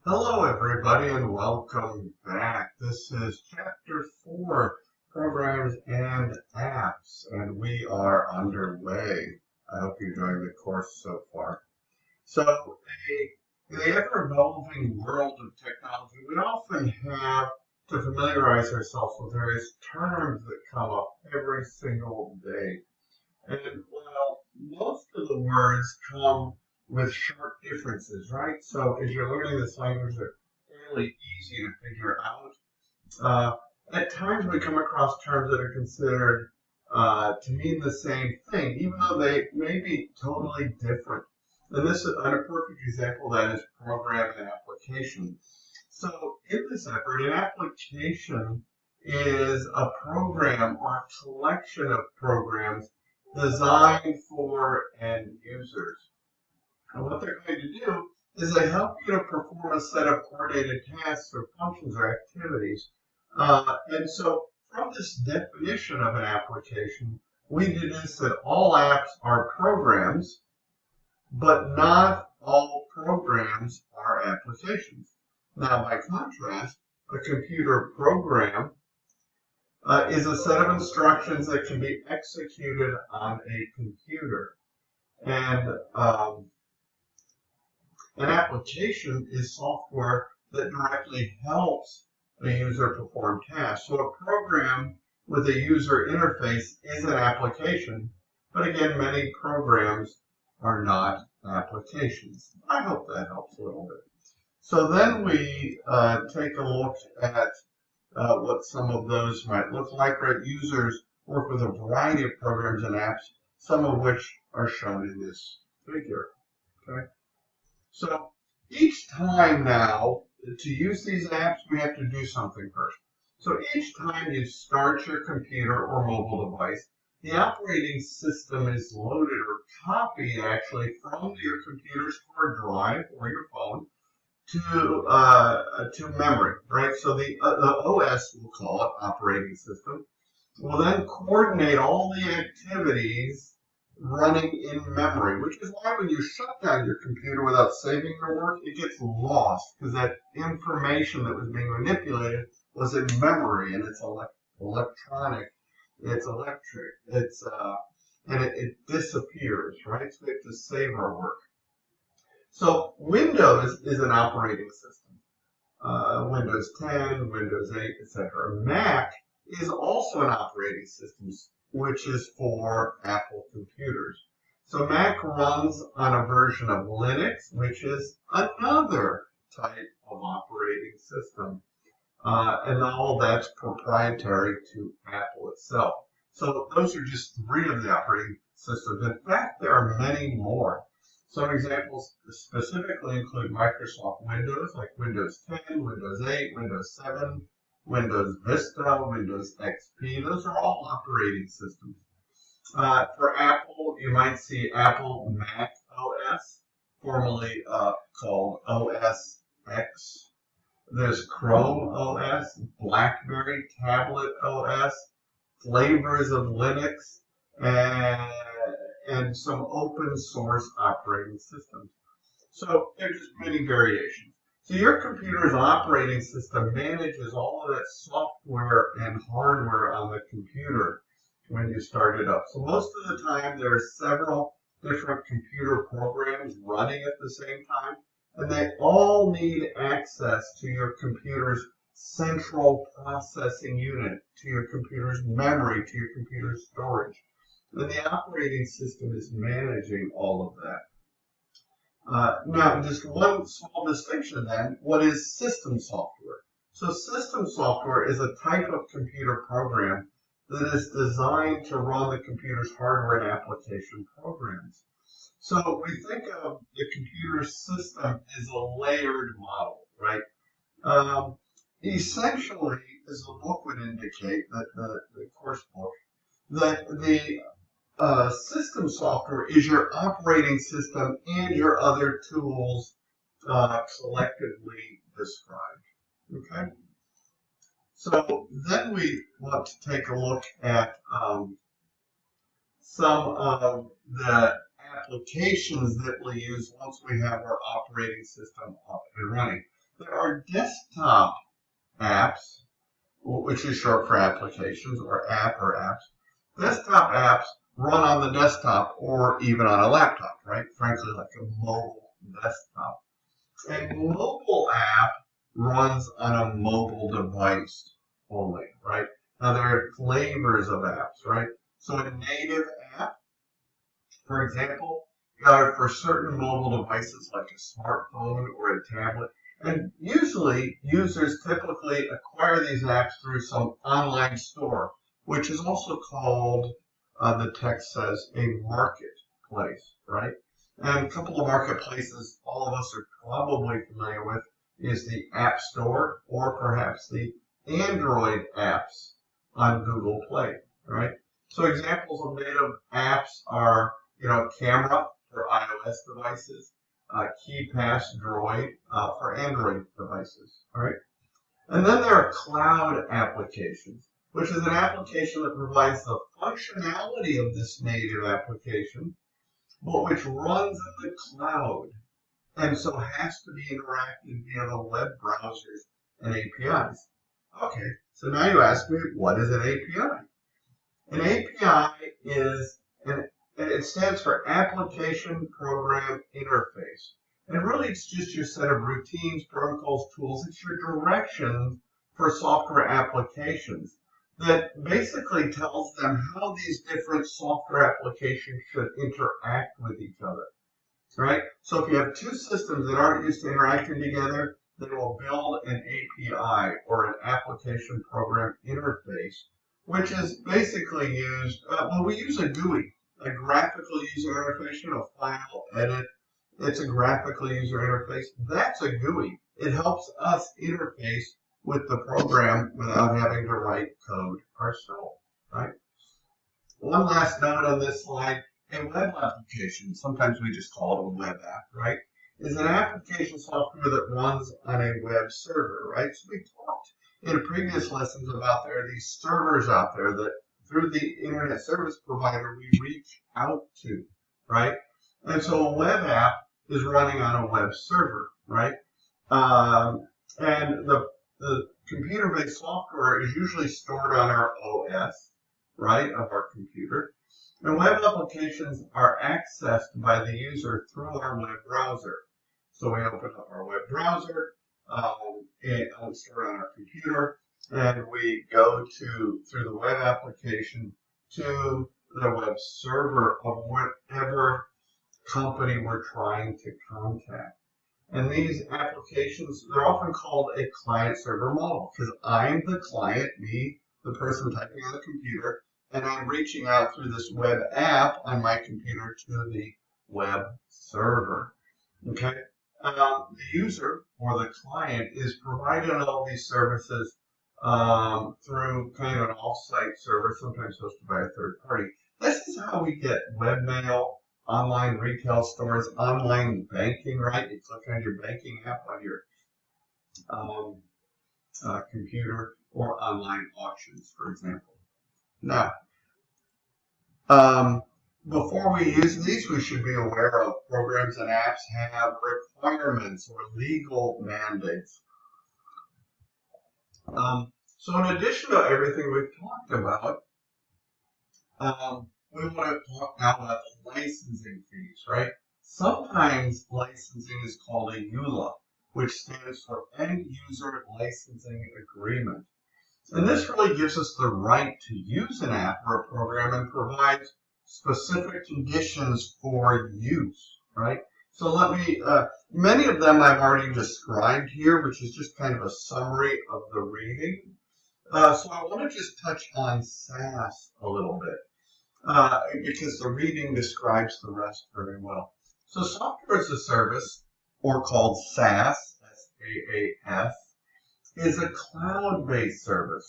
Hello, everybody, and welcome back. This is Chapter 4, Programs and Apps, and we are underway. I hope you're enjoying the course so far. So, in the ever-evolving world of technology, we often have to familiarize ourselves with various terms that come up every single day. And while most of the words come with short differences, right? So as you're learning this language, they're fairly easy to figure out. Uh, at times we come across terms that are considered to mean the same thing, even though they may be totally different. And a perfect example of that is program and application. So in this effort, an application is a program or a collection of programs designed for end users. And what they're going to do is they help you to perform a set of coordinated tasks or functions or activities. And so from this definition of an application, we deduce that all apps are programs, but not all programs are applications. Now, by contrast, a computer program is a set of instructions that can be executed on a computer. And an application is software that directly helps a user perform tasks. So a program with a user interface is an application, but again, many programs are not applications. I hope that helps a little bit. So then we take a look at what some of those might look like. Right? Users work with a variety of programs and apps, some of which are shown in this figure. Okay. So each time now, to use these apps, we have to do something first. So each time you start your computer or mobile device, the operating system is loaded or copied actually from your computer's hard drive or your phone to memory, right? So the OS, we'll call it operating system, will then coordinate all the activities running in memory, which is why when you shut down your computer without saving your work, it gets lost because that information that was being manipulated was in memory and it's electronic, it's electric, and it disappears, right? So we have to save our work. So Windows is an operating system. Windows 10, Windows 8, etc. Mac is also an operating system, which is for Apple computers. So Mac runs on a version of Linux, which is another type of operating system. And all that's proprietary to Apple itself. So those are just three of the operating systems. In fact, there are many more. Some examples specifically include Microsoft Windows, like Windows 10, Windows 8, Windows 7, Windows Vista, Windows XP. Those are all operating systems. For Apple, you might see Apple Mac OS, formerly called OS X. There's Chrome OS, BlackBerry Tablet OS, flavors of Linux, and, and some open source operating systems. So there's just many variations. So your computer's operating system manages all of that software and hardware on the computer when you start it up. So most of the time there are several different computer programs running at the same time, and they all need access to your computer's central processing unit, to your computer's memory, to your computer's storage. And the operating system is managing all of that. Now, just one small distinction then, what is system software? So system software is a type of computer program that is designed to run the computer's hardware and application programs. So we think of the computer system as a layered model, right? Essentially, as the book would indicate, that the course book, that the system software is your operating system and your other tools collectively described. Okay? So then we want to take a look at some of the applications that we'll use once we have our operating system up and running. are desktop apps, which is short for applications, or app or apps. Desktop apps run on the desktop or even on a laptop, right? Frankly, like a mobile desktop. A mobile app runs on a mobile device only, right? Now, there are flavors of apps, right? So a native app, for example, for certain mobile devices like a smartphone or a tablet, and usually users typically acquire these apps through some online store, which is also called, the text says, a marketplace, right? And a couple of marketplaces all of us are probably familiar with is the App Store or perhaps the Android apps on Google Play, right? So examples of native apps are, Camera for iOS devices, KeyPass Droid for Android devices, all right? And then there are cloud applications, which is an application that provides the functionality of this native application, but which runs in the cloud, and so has to be interacted via the web browsers and APIs. Okay, so now you ask me, what is an API? An API it stands for Application Program Interface. And really it's just your set of routines, protocols, tools. It's your directions for software applications that basically tells them how these different software applications should interact with each other, right? So if you have two systems that aren't used to interacting together, they will build an API or an Application Program Interface, which is basically used, we use a GUI, a graphical user interface, a file, edit. It's a graphical user interface. That's a GUI. It helps us interface with the program without having to write code ourselves, right? One last note on this slide, a web application, sometimes we just call it a web app, right, is an application software that runs on a web server, right? So we talked in previous lessons about there are these servers out there that through the internet service provider we reach out to, right? And so a web app is running on a web server, right? And the computer-based software is usually stored on our OS, right, of our computer. And web applications are accessed by the user through our web browser. So we open up our web browser, and stored on our computer, and we go through the web application to the web server of whatever company we're trying to contact. And these applications, they're often called a client-server model because I'm the client, me, the person typing on the computer, and I'm reaching out through this web app on my computer to the web server. Okay? The user or the client is providing all these services through kind of an off-site server, sometimes hosted by a third party. This is how we get webmail, online retail stores, online banking, right? You click on your banking app on your computer, or online auctions, for example. Now, before we use these, we should be aware of programs and apps have requirements or legal mandates. So in addition to everything we've talked about, we want to talk now about the licensing fees, right? Sometimes licensing is called a EULA, which stands for End User Licensing Agreement. And this really gives us the right to use an app or a program and provides specific conditions for use, right? So let me, many of them I've already described here, which is just kind of a summary of the reading. So I want to just touch on SaaS a little bit, because the reading describes the rest very well. So software as a service, or called SaaS, S-A-A-S, is a cloud-based service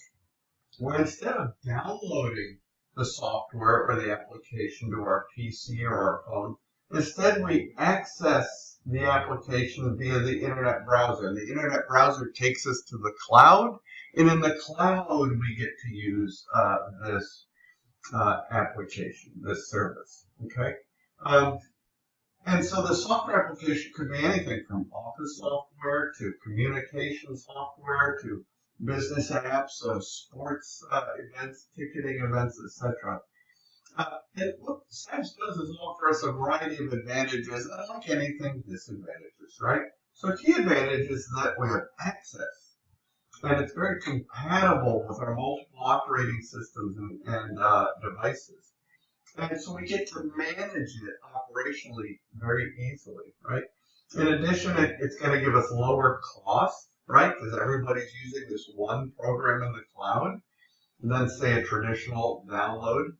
where instead of downloading the software or the application to our PC or our phone, instead we access the application via the internet browser. And the internet browser takes us to the cloud, and in the cloud we get to use this application, this service. Okay. And so the software application could be anything from office software to communication software to business apps, sports events, ticketing events, etc. And what SaaS does is offer us a variety of advantages, and like anything, disadvantages, right? So key advantage is that we have access, and it's very compatible with our multiple operating systems and devices. And so we get to manage it operationally very easily, right? In addition, it's going to give us lower cost, right? Because everybody's using this one program in the cloud than, say, a traditional download.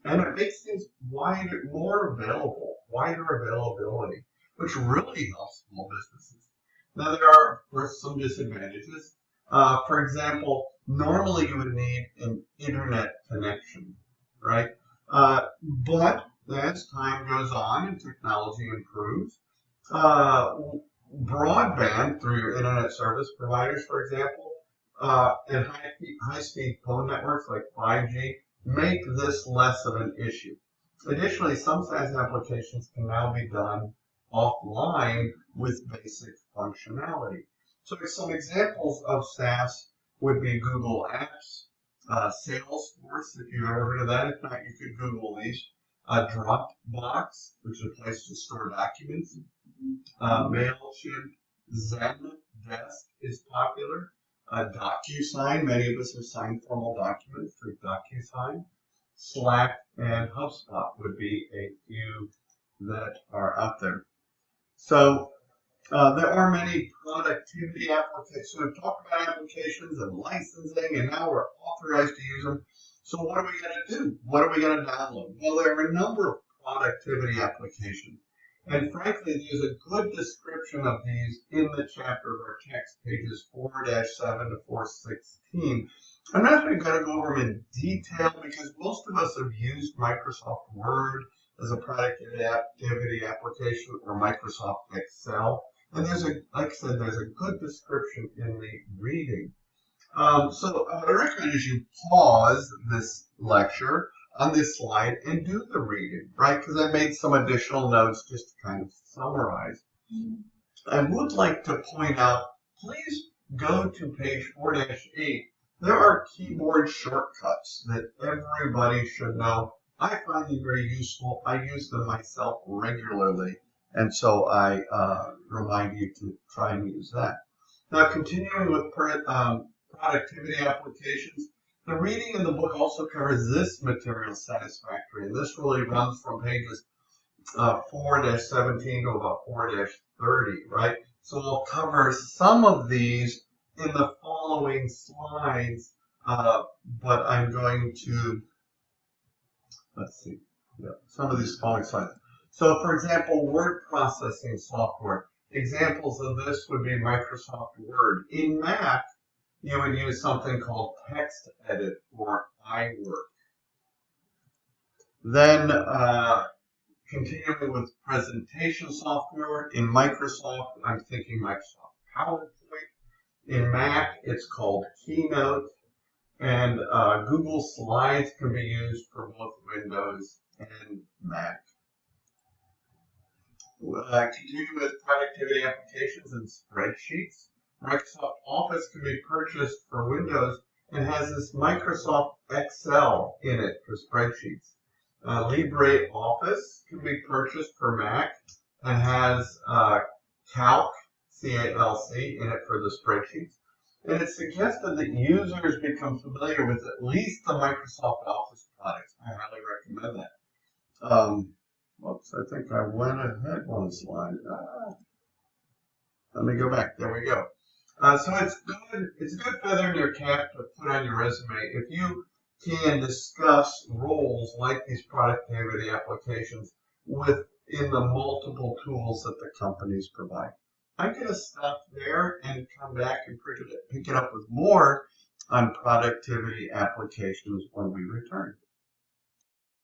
And it makes things more available, wider availability, which really helps small businesses. Now, there are, of course, some disadvantages. For example, normally you would need an internet connection, right? But as time goes on and technology improves, broadband through your internet service providers, for example, and high-speed phone networks like 5G make this less of an issue. Additionally, some SaaS applications can now be done offline with basic functionality. So some examples of SaaS would be Google Apps, Salesforce, if you've ever heard of that. If not, you could Google these. Dropbox, which is a place to store documents. MailChimp, Zendesk is popular. DocuSign, many of us have signed formal documents through DocuSign. Slack and HubSpot would be a few that are out there. So there are many productivity applications. We've talked about applications and licensing, and now we're authorized to use them. So what are we going to do? What are we going to download? Well, there are a number of productivity applications. And frankly, there's a good description of these in the chapter of our text, pages 4-7 to 416. I'm not going to go over them in detail because most of us have used Microsoft Word as a productivity application or Microsoft Excel. And like I said, there's a good description in the reading. So what I recommend is you pause this lecture on this slide and do the reading, right? Because I made some additional notes just to kind of summarize. I would like to point out, please go to page 4-8. There are keyboard shortcuts that everybody should know. I find them very useful. I use them myself regularly. And so I remind you to try and use that. Now, continuing with productivity applications, the reading in the book also covers this material satisfactory, and this really runs from pages 4-17 to about 4-30, right? So we'll cover some of these in the following slides, but I'm going to, let's see, some of these following slides. So, for example, word processing software. Examples of this would be Microsoft Word. In Mac, you would use something called TextEdit or iWork. Then, continuing with presentation software, in Microsoft, I'm thinking Microsoft PowerPoint. In Mac, it's called Keynote. And Google Slides can be used for both Windows and Mac. Continue with productivity applications and spreadsheets. Microsoft Office can be purchased for Windows and has this Microsoft Excel in it for spreadsheets. LibreOffice can be purchased for Mac and has Calc, C-A-L-C, in it for the spreadsheets. And it's suggested that users become familiar with at least the Microsoft Office products. I highly recommend that. Whoops, I think I went ahead one slide. Let me go back. There we go. So it's a good feather in your cap to put on your resume if you can discuss roles like these productivity applications within the multiple tools that the companies provide. I'm going to stop there and come back and pick it up with more on productivity applications when we return.